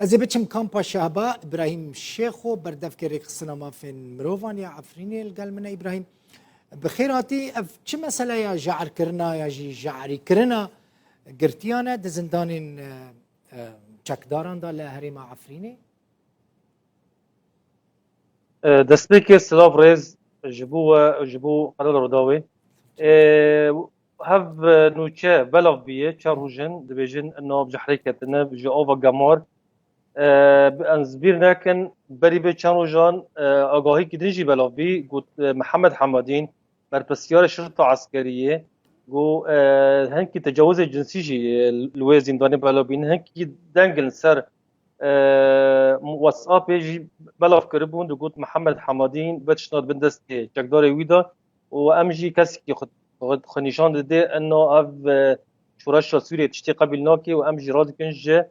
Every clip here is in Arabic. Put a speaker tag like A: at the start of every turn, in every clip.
A: ازي بچم کامپا شهبا ابراهیم شیخو بردف کری خصنما فين مروفان يا عفريني القال من ابراهيم بخيراتي اف چه مسألة يا جعر كرنا يا جي جعري كرنا قرتيانا دزندان چکداران دا لهريما عفريني
B: دەستپێکی سلااف ڕێز ji bo qedala Rûdawê hev nûçe belav bûye çar rûjin dibêjin nav ji herê ketine ji ava gemar ez bîr nekin berî vê çend rojan agahî din jî belav bî got Mihemed Hemadîn berpirsiyara şirta eskeriyê got hinkî tecawuzê cinsî jî li wê zîndanê belav bîn hinkî dengin ser WhatsApp jî belav kiribûn digot Mihemed Hemadîn bitişnad bin destê çekdarê wî da û em jî kesekî xwe nîşan dide enna ev şoreşa Sûriyê tiştê qebîl nake û em jî radikin ji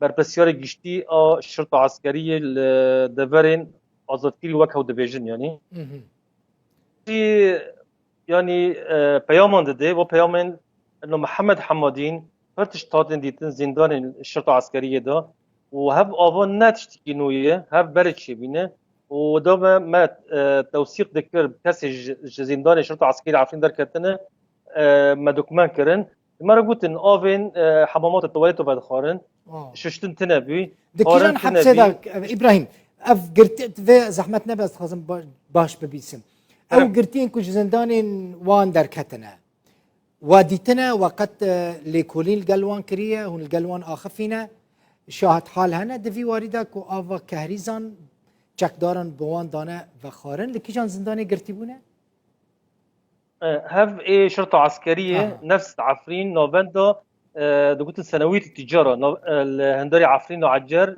B: berpirsiyara giştî a şirta eskeriyê li deverên azadkirî wek hew dibêjin yanî peyaman dide û peyamên enna Mihemed Hemadîn pir tişt hatin dîtin zîndanên şirta eskeriyê da û hev ava ne tiştekî nû ye hev berê çêbîne û dame me tewsîq dikir kesê ji zîndanê şirta eskerî Efrîn derketine me dokûmen kirin me re gotin avên hemamata tuvalêta vedixwarin şiştin tune bû
A: دكيران حبسه دا ابراهيم اف قرتي في زحمت نبس خازم باش ببيسم او قرتين كو زندانين وان دركتنا وديتنا وقت ليكولين القلوان كريه هون القلوان اخفينا شاهد حال هنا دفي واردك و آوا كهريزان چکدارن بوان دانه و خارن لكيجان زنداني قرتي بونه؟
B: هاف اي شرطة عسكرية نفس عفرين نوفندا دقوت سنوية التجارة الهندري عفرين وعجر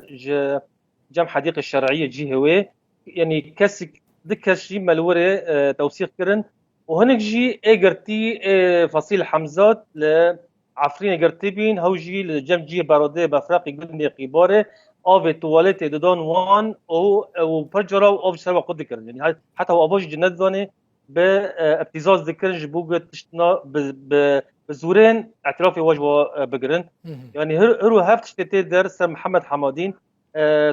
B: جام حديقة الشرعية جي هوي يعني كسك دكش جي ملوري توثيق كرن وهناك جي اي قرتي فصيل حمزات لعفرين قرتي بين هو جي لجام جي برادة بفراقي قلني قيباري او تواليت ددان وان او برجرا او بسرعه قد كرن يعني حتى هو ابوش جنات زاني بابتزاز ذكرن جبوغ تشتنا بزورين اعترافي واجبه بقرن يعني هرو هفت تشتي درس محمد حمادين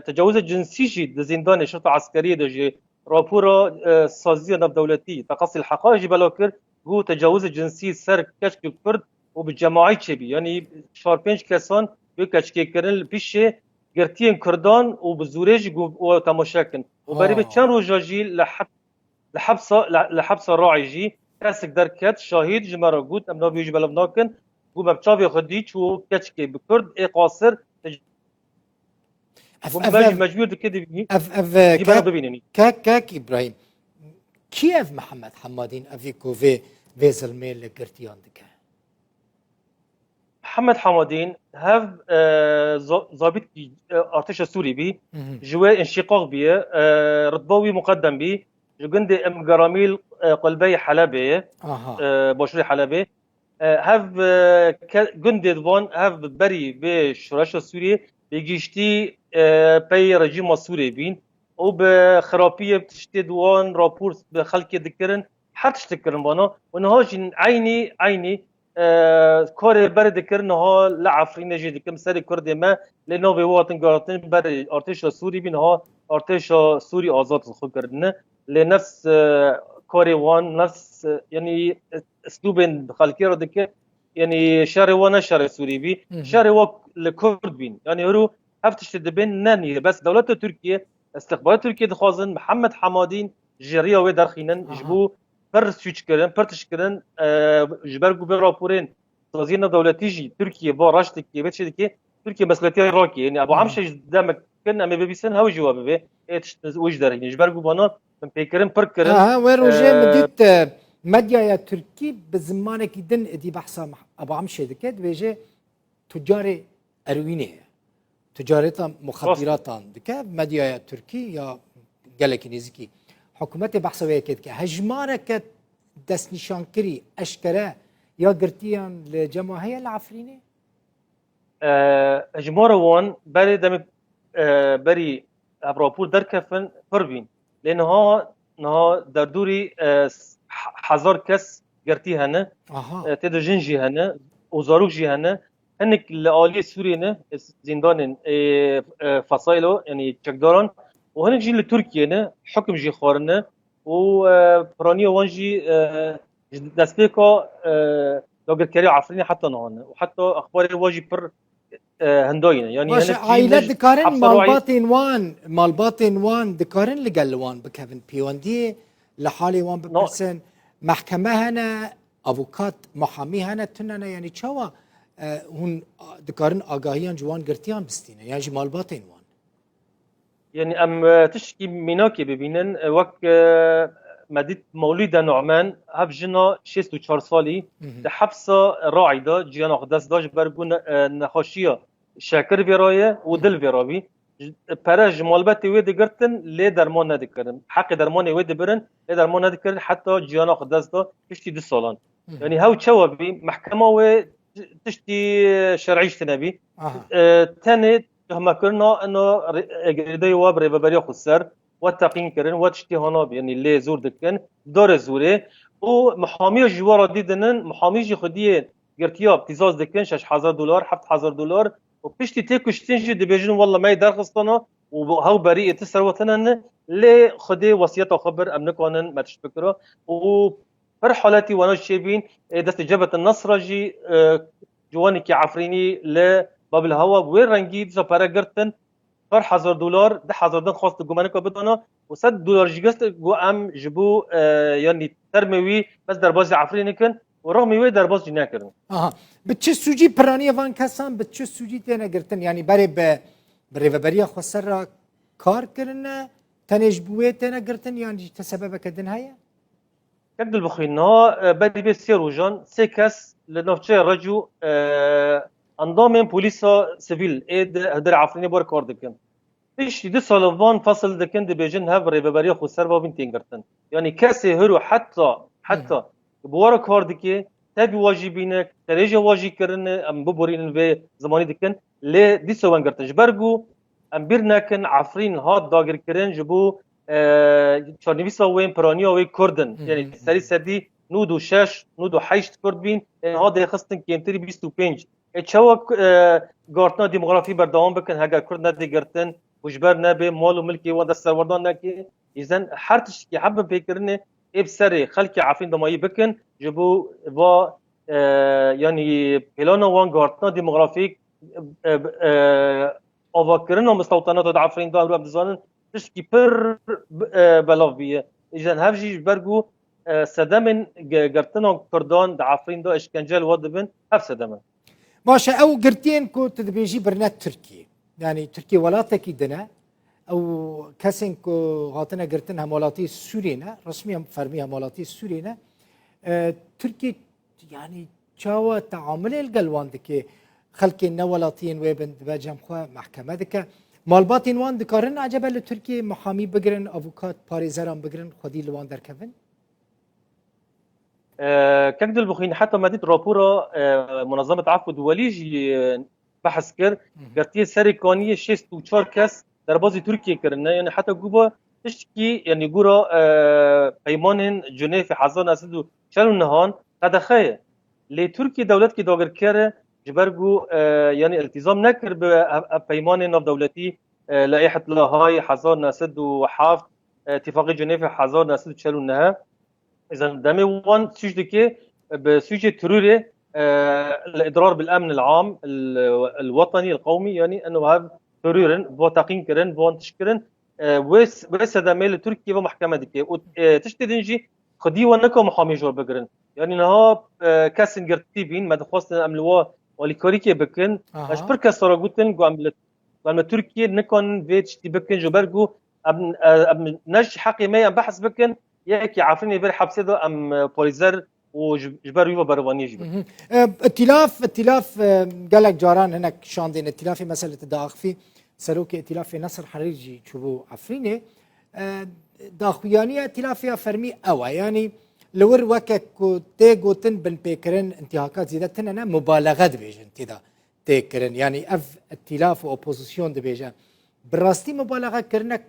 B: تجاوز الجنسي جي زندان شرطه عسكريه دجي رابورا سازيه نف دولتي تقصي الحقائق بلاكر هو تجاوز الجنسي سر كشك الكرد وبالجماعي تشبي يعني شار بينج كسان بكشكي كرن بيشي قرتين كردان وبزوريج وتماشاكن وبريبه كان روجاجي لحبس الراعي جي كاسك دركات شاهد جمرة قوت امنا بيجي بلبناكن قوم بتشافي خديتش وكاتشكي بكرد اي قاصر مجبور كده
A: كاك ابراهيم كيف محمد حمادين افيكو في فيزل ميل لكرتيان دكا
B: محمد حمادين هاف ضابط ارتش السوري بي جوا انشقاق بي رتبوي مقدم بي جندي ام جراميل قلبي حلبي بشري حلبي هاف جندي دوان هاف بري بشرش السوري بيجيشتي بي رجيم السوري بين وبخرابيه بتشتي دوان رابور بخلق ذكرن حتى تذكرن بانا ونهاج عيني كوري برد ذكرنها لعفرين جي ذكر مسري كرد ما لانه في وطن قارتين بري ارتش السوري بينها ارتش سوري آزاد خو كردنه لنفس كوري وان نفس يعني اسلوب خلقي ردك يعني شاري وانا شاري سوري بي شاري وك لكرد بين يعني هرو هفتش تدبين ناني بس دولة تركيا استقبال تركيا دخوازن محمد حمادين جريا ودرخينن جبو پر سويتش كرن پرتش كرن جبرگو به راپورين سازينا دولتي جي تركيا با راشتكي بتشدكي تركيا مسلتي راكي يعني ابو عمشه دامك كنا ما بيسن هاو جواب به اتش وجدر يعني جبرگو بانا من بيكرن پر كرن
A: وروجي مديت مديا يا تركي بزمانك دن دي بحثا ابو عمشه دكت بيجي تجار ارويني تجارتا مخدرات دكا مديا يا تركي يا قالك نيزكي حكومت بحث ويكد هجمارك دست نشان كري اشكره يا قرتيان لجماهير العفريني
B: هجمار وان بري دم بري ابراپور دركفن پروین لانها در دوری 1000 کس قرتي هنه تد جنجي هنه وزاروك جي هنه هنك الآلية سوريا زندان فصائله يعني تشكدارن وهنك جي لتركيا حكم جي خارنه وبرانيا وانجي دستيكا لوجر كاري عفريني حتى نهان وحتى أخبار الواجي بر هنداين يعني
A: باشه
B: هنك جي
A: عائلات
B: نج
A: دکارن
B: حبس راعي
A: مالباتین وان دکارن لگل وان بکفن پیوندی لحالی وان بپرسن محکمه هنه افوکات محامی هنه تننه یعنی چوا هون دکارن آگاهیان جوان گرتیان بستینه یعنی جی مالباتین وان
B: يعني ام تشكي ميناكي ببينن وك مديت مولود نعمان هف جنا 64 سالي ده حبسة راعدة جيانا قدس داش برگون نخاشية شاكر برايه ودل برابي براج مالباتي ويدي قرتن لي درمان ندكرن حق درمان ويدي برن لي درمان ندكرن حتى جيانا قدس دا تشتي 2 سالان يعني هاو تشوابي محكمة و تشتي شرعيش تنبي تاني هم كنا انه قريدي وابري ببريا خسر وتقين كرن وتشتي هنا يعني اللي زور دكن دور زوري ومحامي جوارا ديدنن محامي جي خديه قرتيا ابتزاز دكن 6000 دولار 7000 دولار وبشتي تيكوشتين جي دبيجن والله ما يدرخصنا وهو بريء تسر وطنن لي خدي وصيته خبر امن كونن ما تشبكره و بر حالتي وانا شايفين دست جبهه النصر جي جواني كي عفريني ل باب الهوا وين رنجيد زبارة قرتن 4000 دولار 10,000 دن خواست جمانك بدنا و100 دولار جست جو ام جبو يعني ترموي بس درباز عفريني كن ورغم وي درباز جناكرن
A: بتشي سوجي برانية وان كسان بتشي سوجي تينا قرتن يعني بري بريفبريا خسر كار كرنا تنج بوي تينا قرتن يعني تسبب كدن هيا
B: كد البخينا بدي بيسير وجان سيكاس لنوتشي رجو انضامن بوليسا سيفيل ايد هدر عفريني بور كار دكن ايش دي سالفان فصل دكن دي بيجن هافري ببريا خسر بابين تينغرتن يعني كاسي هرو حتى بورا كار دكي تبي واجبينك تريجي واجي كرن ام ببورين في زماني دكن لي دي سوان قرتن جبرجو ام بيرناكن عفرين هاد داغر كرن جبو چارنویسا وين برانيا وين كردن يعني سري سدي نودو شش نودو حيشت كرد بين هذا خصتن كيمتري 25 اتشوا گارتنا ديموغرافي بردوام بكن هاگا كرد ندي گرتن وجبر نبي مال وملكي ودا سروردان نكي اذا حرتش كي حب فكرني ابسري خلقي عارفين دماي بكن جبو و يعني بلان وان گارتنا ديموغرافيك اوفاكرنا مستوطنات عفرين دار بزانن تشكي بر بلاف بيه اذا هفجي برجو سدمن قرتنا كردان دعفرين دو اشكنجل ودبن هف سدمن
A: باشه او قرتين كو تدبيجي برنات تركي يعني تركي ولاتك دنا او كاسين كو هاتنا قرتنها مولاتي سورينا رسميا فرميها مولاتي سورينا تركي يعني شاوى تعامل القلوان دكي خلقي نولاتين ويبن باجم خو محكمه دكا مالباتين وان دكارن عجبه لتركي محامي بگرن افوكات باريزران بگرن خدي لوان دركفن
B: كجد البخين حتى مديت رابورة منظمة عفو دولي جي بحث كر قرتيه سري كانية 64 كاس در بازي تركيا كرنا يعني حتى جوبا تشكي يعني جورا بيمانن جنيف حزان اسدو شالو نهان تدخل لتركيا دولت كي داغر كره جبرجو يعني التزام نكر ببيمان نف دولتي لائحة لاهاي حزار ناسد وحافظ اتفاقية جنيف حزار ناسد شالو نها إذا دامي وان سجدكي بسجد تروري الإضرار بالأمن العام الوطني القومي يعني أنه هذا ترورن بوتاقين كرن بوان تشكرن ويس دامي لتركيا بمحكمة دكي وتشتدنجي خدي ونكو محامي جور بقرن يعني نها كاسن قرتيبين ما دخواستن أملوا ولكوريكي بكن اش بركا سراغوتن قام تركيا نكون فيتش تي بكن جبرجو ام نج حقي ما بحث بكن ياكي عارفين يبر حبسه ام بوليزر وجبر يوفا برواني جبر
A: ائتلاف قال لك جاران هناك شاندين ائتلاف مساله الداخفي سلوك ائتلاف نصر حريرجي تشوفوا عفرينه داخويانيه ائتلافيا فرمي او يعني لور وكك تيغوتن بن بيكرن انتهاكات زيادتن انا مبالغه دبيجن تدا تيكرن يعني اف ائتلاف واوبوزيسيون دبيجن براستي مبالغه كرنك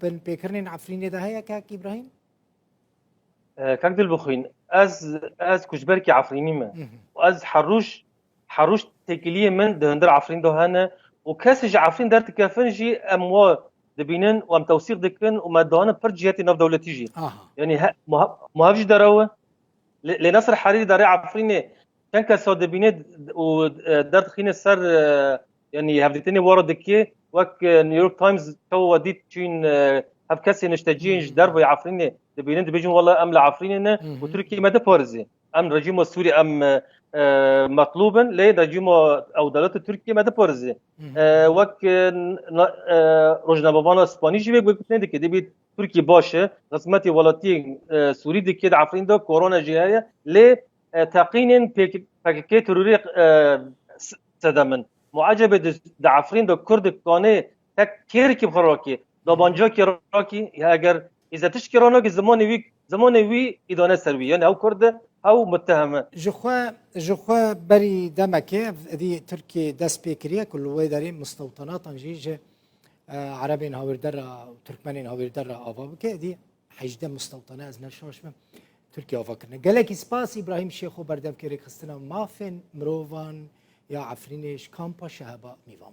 A: بن بيكرن عفرينه ده هيك ابراهيم
B: كاك دل بخوين از كشبركي عفريني ما واز حروش تكليه من دهندر عفرين دهانه وكاسج عفرين دار تكافنجي اموا دبينن وام توثيق دكن وما دهانه برجياتي نف دولتي جي يعني مهاجي دروه لنصر حريري داري عفرين كان كسو دبينه ودار خين سر يعني هفدتني ورا دكيه وك نيويورك تايمز تو وديت تشين هف كاسي نشتجين درب عفرين دبينن دبيجن والله ام لعفرين وتركي ما دبارزي ام رجيم السوري ام مطلوبا لي رجيم او دولت تركيا ما دبارزي وك روجنا بابانا اسبانيش بيك بتني دك دبي تركي باشه رسمتي ولاتي سوري دك عفرين دو كورونا جايه ل تقين باكيت تروري سدمن معجبه عفرين دو كرد كانه تك كيركي بخراكي دبانجا كراكي اگر اذا تشكرانو زمان وی ادانه سروی یعنی او کرده او متهمه
A: جخوا بري دمك دي تركي دست بكريه كل ويداري مستوطنات جيجه عربين هاوير درا وتركمانين هاوير درا افا بك دي حجده مستوطنه از نشوش تركيا افكرنا قالك سباس ابراهيم شيخو بردم كيري خستنا مافن مروفان يا عفرينيش كامبا شهبا ميفان